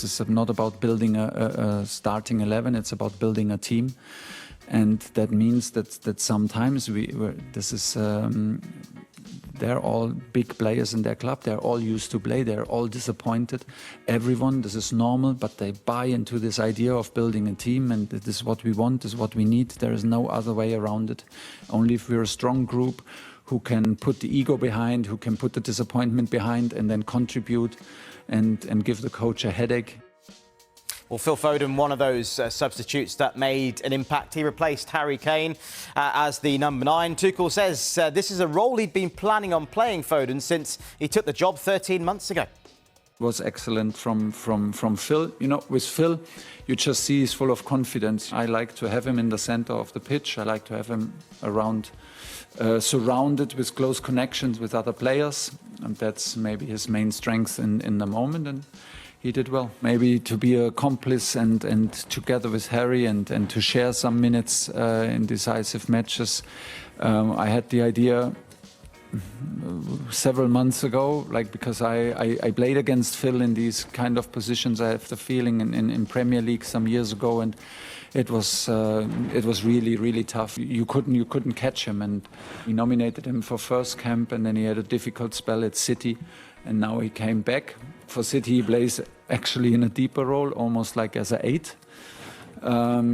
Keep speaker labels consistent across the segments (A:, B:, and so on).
A: This is not about building a starting 11, it's about building a team. And that means that sometimes they're all big players in their club. They're all used to play. They're all disappointed. Everyone, this is normal, but they buy into this idea of building a team, and this is what we want, this is what we need. There is no other way around it. Only if we're a strong group who can put the ego behind, who can put the disappointment behind, and then contribute and give the coach a headache.
B: Well, Phil Foden, one of those substitutes that made an impact. He replaced Harry Kane as the number 9. Tuchel says this is a role he'd been planning on playing, Foden, since he took the job 13 months ago.
A: Was excellent from Phil. You know, with Phil, you just see he's full of confidence. I like to have him in the center of the pitch. I like to have him around, surrounded with close connections with other players. And that's maybe his main strength in the moment. And he did well. Maybe to be a accomplice and together with Harry and to share some minutes in decisive matches. I had the idea several months ago, because I played against Phil in these kind of positions. I have the feeling in Premier League some years ago, and it was really, really tough. You couldn't catch him, and we nominated him for first camp, and then he had a difficult spell at City, and now he came back. For City, he plays actually in a deeper role, almost like as an 8.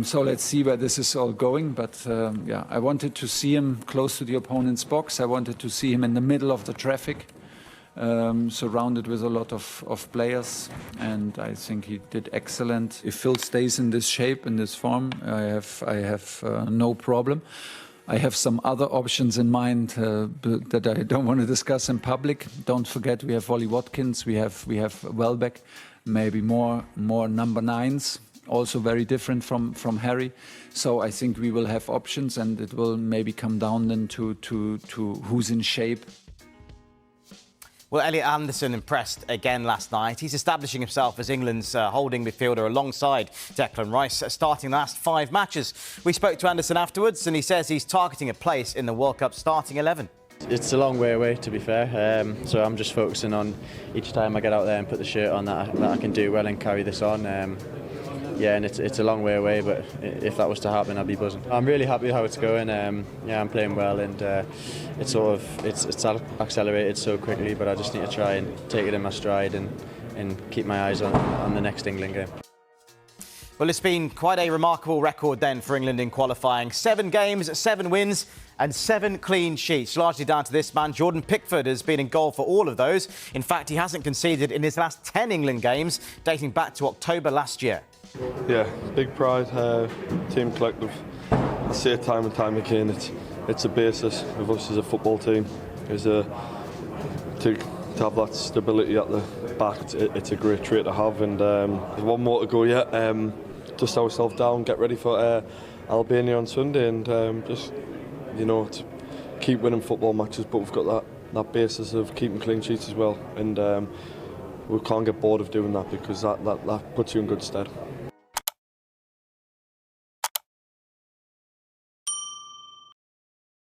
A: So let's see where this is all going. But yeah, I wanted to see him close to the opponent's box. I wanted to see him in the middle of the traffic, surrounded with a lot of players. And I think he did excellent. If Phil stays in this shape, in this form, I have no problem. I have some other options in mind that I don't want to discuss in public. Don't forget, we have Ollie Watkins, we have Welbeck, maybe more number 9s, also very different from Harry. So I think we will have options, and it will maybe come down then to who's in shape.
B: Well, Elliot Anderson impressed again last night. He's establishing himself as England's holding midfielder alongside Declan Rice, starting the last 5 matches. We spoke to Anderson afterwards, and he says he's targeting a place in the World Cup starting 11.
C: It's a long way away, to be fair, so I'm just focusing on each time I get out there and put the shirt on that I can do well and carry this on. Yeah, and it's a long way away, but if that was to happen, I'd be buzzing. I'm really happy how it's going. Yeah, I'm playing well, and it's accelerated so quickly, but I just need to try and take it in my stride and keep my eyes on the next England game.
B: Well, it's been quite a remarkable record then for England in qualifying. 7 games, 7 wins and 7 clean sheets, largely down to this man. Jordan Pickford has been in goal for all of those. In fact, he hasn't conceded in his last 10 England games, dating back to October last year.
D: Yeah, big pride, team collective. I say it time and time again, it's a basis of us as a football team. To have that stability at the back, it's a great trait to have, and there's one more to go yet. Dust ourselves down, get ready for Albania on Sunday, and just, to keep winning football matches, but we've got that basis of keeping clean sheets as well, and we can't get bored of doing that, because that puts you in good stead.